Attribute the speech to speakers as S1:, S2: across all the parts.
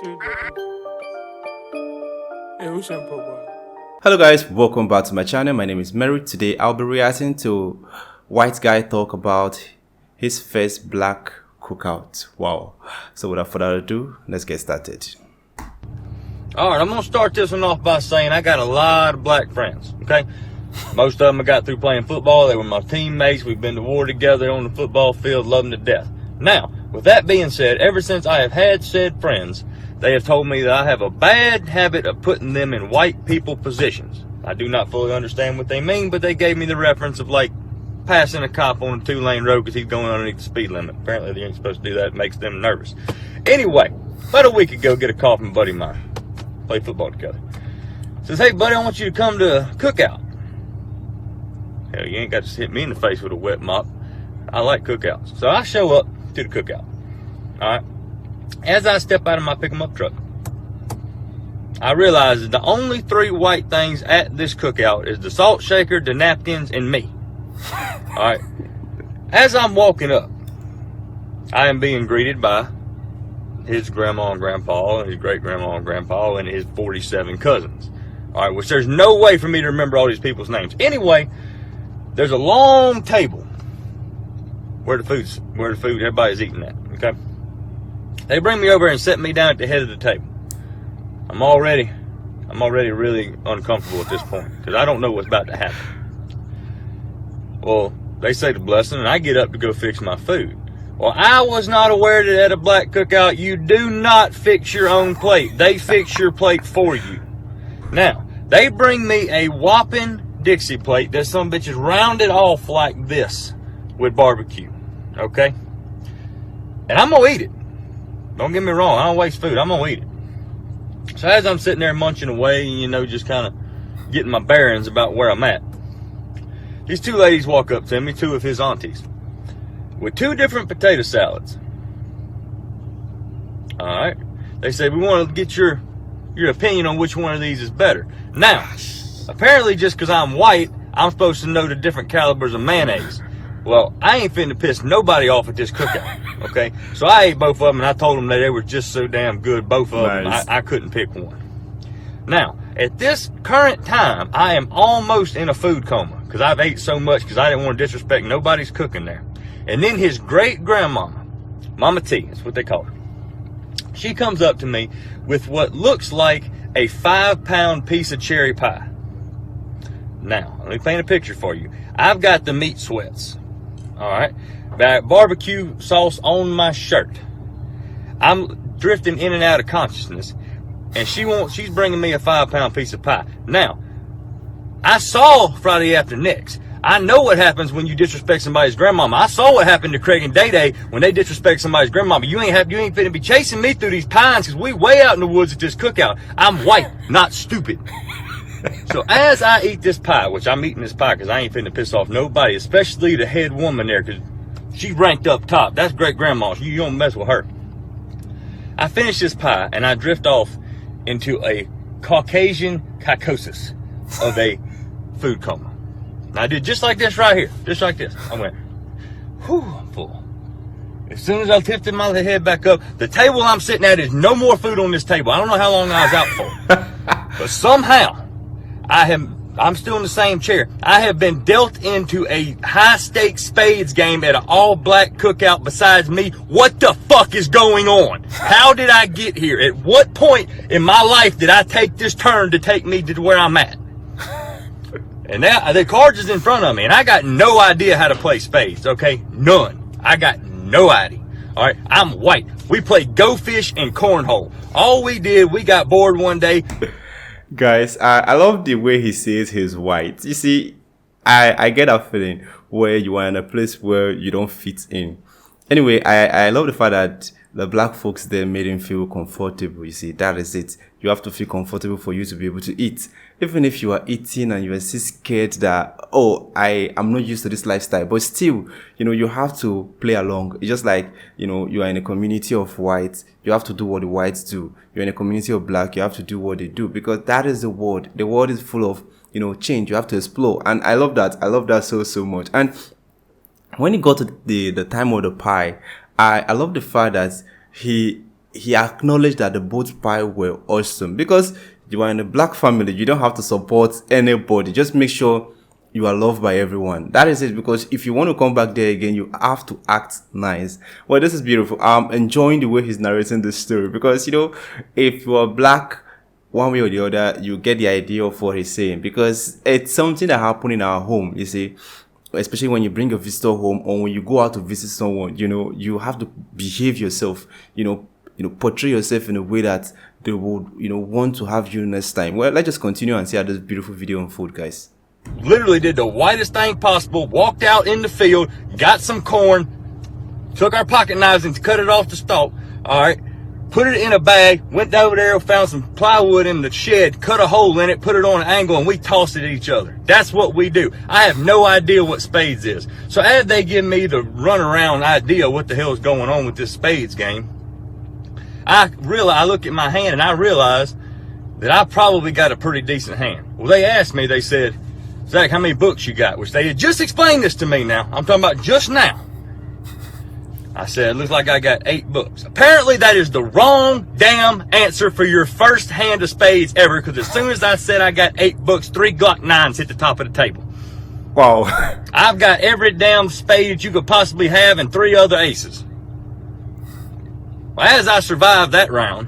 S1: Hello guys, welcome back to my channel. My name is Merrick. Today I'll be reacting to white guy talk about his first black cookout. Wow. So without further ado, let's get started.
S2: Alright, I'm going to start this one off by saying I got a lot of black friends, okay? Most of them I got through playing football. They were my teammates. We've been to war together on the football field, love them to death. Now, with that being said, ever since I have had said friends, they have told me that I have a bad habit of putting them in white people positions. I do not fully understand what they mean, but they gave me the reference of like passing a cop on a 2-lane road because he's going underneath the speed limit. Apparently they ain't supposed to do that. It makes them nervous. Anyway, about a week ago, get a call from a buddy of mine. Play football together. Says, hey buddy, I want you to come to Cookout. Hell, you ain't got to hit me in the face with a wet mop. I like cookouts. So I show up to the cookout. Alright. As I step out of my pick-em-up truck, I realize that the only 3 white things at this cookout is the salt shaker, the napkins, and me. Alright. As I'm walking up, I am being greeted by his grandma and grandpa, and his great-grandma and grandpa, and his 47 cousins. Alright, which there's no way for me to remember all these people's names. Anyway, there's a long table where the food, everybody's eating at, okay? They bring me over and set me down at the head of the table. I'm already really uncomfortable at this point because I don't know what's about to happen. Well, they say the blessing and I get up to go fix my food. Well, I was not aware that at a black cookout, you do not fix your own plate. They fix your plate for you. Now, they bring me a whopping Dixie plate that some bitch is rounded off like this with barbecue, okay? And I'm gonna eat it. Don't get me wrong, I don't waste food, I'm gonna eat it. So as I'm sitting there munching away, you know, just kind of getting my bearings about where I'm at, these 2 ladies walk up to me, 2 of his aunties, with 2 different potato salads. Alright, they say, we want to get your opinion on which one of these is better. Now, apparently just because I'm white, I'm supposed to know the different calibers of mayonnaise. Well, I ain't finna piss nobody off at this cookout, okay? So I ate both of them, and I told them that they were just so damn good, both of them, I couldn't pick one. Now, at this current time, I am almost in a food coma, because I've ate so much, because I didn't want to disrespect nobody's cooking there. And then his great-grandmama, Mama T, that's what they call her, she comes up to me with what looks like a 5-pound piece of cherry pie. Now, let me paint a picture for you. I've got the meat sweats. Alright, barbecue sauce on my shirt. I'm drifting in and out of consciousness, and she's bringing me a 5-pound piece of pie. Now, I saw Friday After Next. I know what happens when you disrespect somebody's grandmama. I saw what happened to Craig and Day Day when they disrespect somebody's grandmama. You ain't finna be chasing me through these pines because we way out in the woods at this cookout. I'm white, not stupid. So as I eat this pie, which I'm eating this pie because I ain't finna piss off nobody, especially the head woman there, because she's ranked up top. That's great grandma. You don't mess with her. I finish this pie and I drift off into a Caucasian psychosis of a food coma. And I did just like this right here, just like this. I went, whew, I'm full. As soon as I lifted my head back up, the table I'm sitting at is no more food on this table. I don't know how long I was out for, but somehow I'm still in the same chair. I have been dealt into a high-stakes spades game at an all-black cookout besides me. What the fuck is going on? How did I get here? At what point in my life did I take this turn to take me to where I'm at? And now the cards is in front of me, and I got no idea how to play spades, okay? None. I got no idea. Alright, I'm white. We played Go Fish and Cornhole. All we did, we got bored one day.
S1: Guys, I love the way he says he's white. You see, I get that feeling where you are in a place where you don't fit in. Anyway, I love the fact that the black folks there made him feel comfortable. You see, that is it. You have to feel comfortable for you to be able to eat. Even if you are eating and you are still scared that, oh, I'm not used to this lifestyle. But still, you know, you have to play along. It's just like, you know, you are in a community of whites. You have to do what the whites do. You're in a community of black. You have to do what they do. Because that is the world. The world is full of, you know, change. You have to explore. And I love that. I love that so much. And when it got to the time of the pie, I love the fact that he he acknowledged that the both pie were awesome, because you are in a black family. You don't have to support anybody. Just make sure you are loved by everyone. That is it. Because if you want to come back there again, you have to act nice. Well, this is beautiful. I'm enjoying the way he's narrating this story, because, if you are black, one way or the other, you get the idea of what he's saying, because it's something that happened in our home, you see. Especially when you bring a visitor home, or when you go out to visit someone, you have to behave yourself, portray yourself in a way that they would, want to have you next time. Well, let's just continue and see how this beautiful video unfolds, guys.
S2: Literally did the whitest thing possible, walked out in the field, got some corn, took our pocket knives and cut it off the stalk, all right, put it in a bag, went over there, found some plywood in the shed, cut a hole in it, put it on an angle, and we tossed it at each other. That's what we do. I have no idea what spades is. So as they give me the runaround idea what the hell is going on with this spades game, I look at my hand and I realize that I probably got a pretty decent hand. Well, they asked me, they said, Zach, how many books you got? Which they had just explained this to me now. I'm talking about just now. I said, it looks like I got 8 books. Apparently that is the wrong damn answer for your first hand of spades ever, because as soon as I said I got 8 books, 3 Glock 9s hit the top of the table.
S1: Wow.
S2: I've got every damn spade that you could possibly have and 3 other aces. Well, as I survived that round,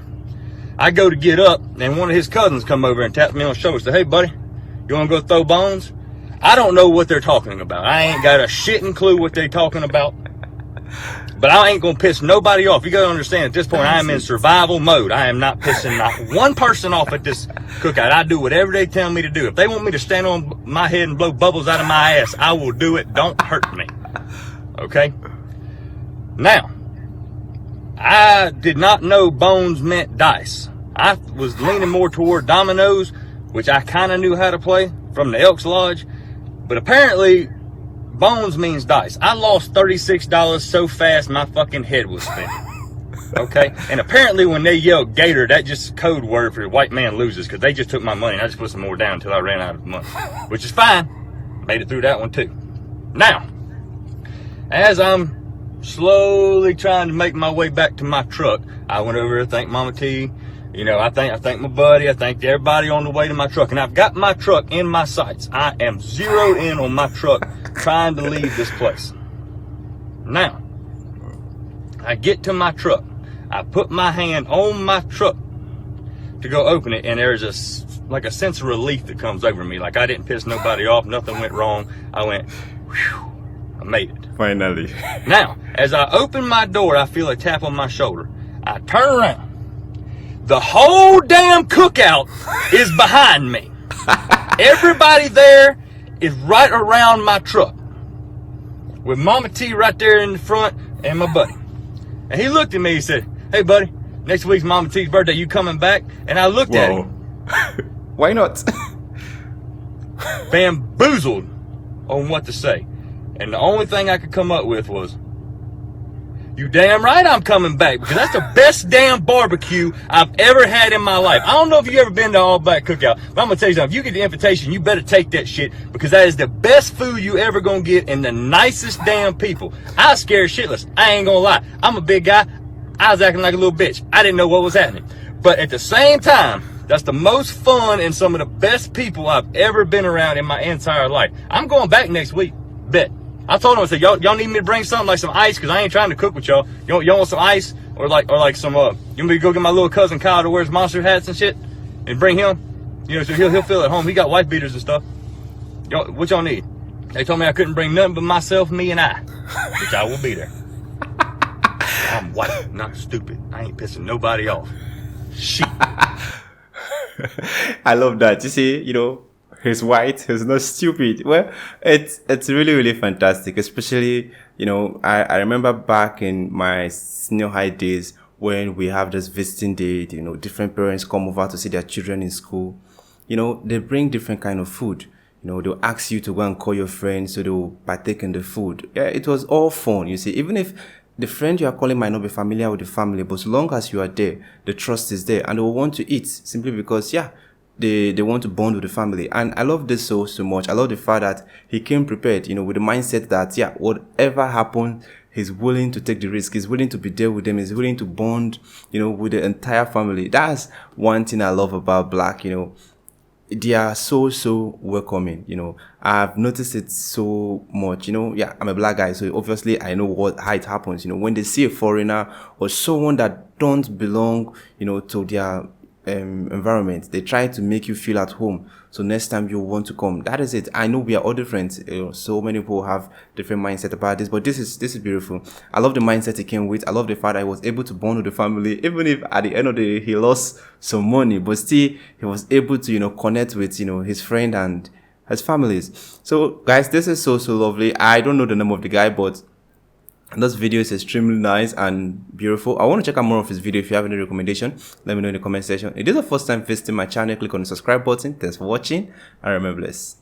S2: I go to get up, and one of his cousins come over and taps me on the shoulder and said, hey, buddy, you want to go throw bones? I don't know what they're talking about. I ain't got a shitting clue what they're talking about. But I ain't going to piss nobody off. You got to understand, at this point, I am in survival mode. I am not pissing not one person off at this cookout. I do whatever they tell me to do. If they want me to stand on my head and blow bubbles out of my ass, I will do it. Don't hurt me. Okay? Now, I did not know bones meant dice. I was leaning more toward dominoes, which I kind of knew how to play from the Elks Lodge. But apparently, bones means dice. I lost $36 so fast my fucking head was spinning. Okay? And apparently when they yell gator, that's just code word for white man loses, because they just took my money and I just put some more down until I ran out of money. Which is fine. Made it through that one too. Now, as I'm slowly trying to make my way back to my truck, I went over to thank Mama T. I thank my buddy. I thanked everybody on the way to my truck. And I've got my truck in my sights. I am zeroed in on my truck, trying to leave this place. Now, I get to my truck. I put my hand on my truck to go open it, and there's a sense of relief that comes over me. Like I didn't piss nobody off. Nothing went wrong. I went, whew, I made it.
S1: Finally.
S2: Now, as I open my door, I feel a tap on my shoulder. I turn around. The whole damn cookout is behind me. Everybody there is right around my truck, with Mama T right there in the front and my buddy. And he looked at me and said, hey buddy, next week's Mama T's birthday, you coming back? And I looked at him.
S1: Why not?
S2: Bamboozled on what to say. And the only thing I could come up with was, you damn right I'm coming back, because that's the best damn barbecue I've ever had in my life. I don't know if you've ever been to All Black Cookout, but I'm going to tell you something. If you get the invitation, you better take that shit, because that is the best food you ever going to get, and the nicest damn people. I was scared shitless. I ain't going to lie. I'm a big guy. I was acting like a little bitch. I didn't know what was happening. But at the same time, that's the most fun and some of the best people I've ever been around in my entire life. I'm going back next week. Bet. I told him, I said, y'all need me to bring something like some ice, because I ain't trying to cook with y'all. Y'all want some ice? Or like some, you want me to go get my little cousin Kyle that wears monster hats and shit? And bring him? So he'll feel at home. He got wife beaters and stuff. What y'all need? They told me I couldn't bring nothing but myself, me, and I. Which I will be there. I'm white, not stupid. I ain't pissing nobody off. Shit.
S1: I love that. You see, he's white, he's not stupid. Well, it's really, really fantastic. Especially, I remember back in my senior high days when we have this visiting day, different parents come over to see their children in school. They bring different kind of food. They'll ask you to go and call your friends, so they'll partake in the food. Yeah, it was all fun, you see. Even if the friend you are calling might not be familiar with the family, but as long as you are there, the trust is there, and they will want to eat simply because, they want to bond with the family. And I love this so much. I love the fact that he came prepared, with the mindset that, whatever happened, he's willing to take the risk. He's willing to be there with them. He's willing to bond, with the entire family. That's one thing I love about Black. They are so welcoming. I've noticed it so much. Yeah, I'm a Black guy, so obviously I know how it happens. When they see a foreigner or someone that don't belong, to their environment, they try to make you feel at home, so next time you want to come. That is it. I know we are all different. So many people have different mindset about this, but this is beautiful. I love the mindset he came with. I love the fact that he was able to bond with the family, even if at the end of the day he lost some money, but still he was able to connect with his friend and his families. So guys, this is so lovely. I don't know the name of the guy, but this video is extremely nice and beautiful. I want to check out more of his video. If you have any recommendation, let me know in the comment section. If this is the first time visiting my channel, click on the subscribe button. Thanks for watching and remember this.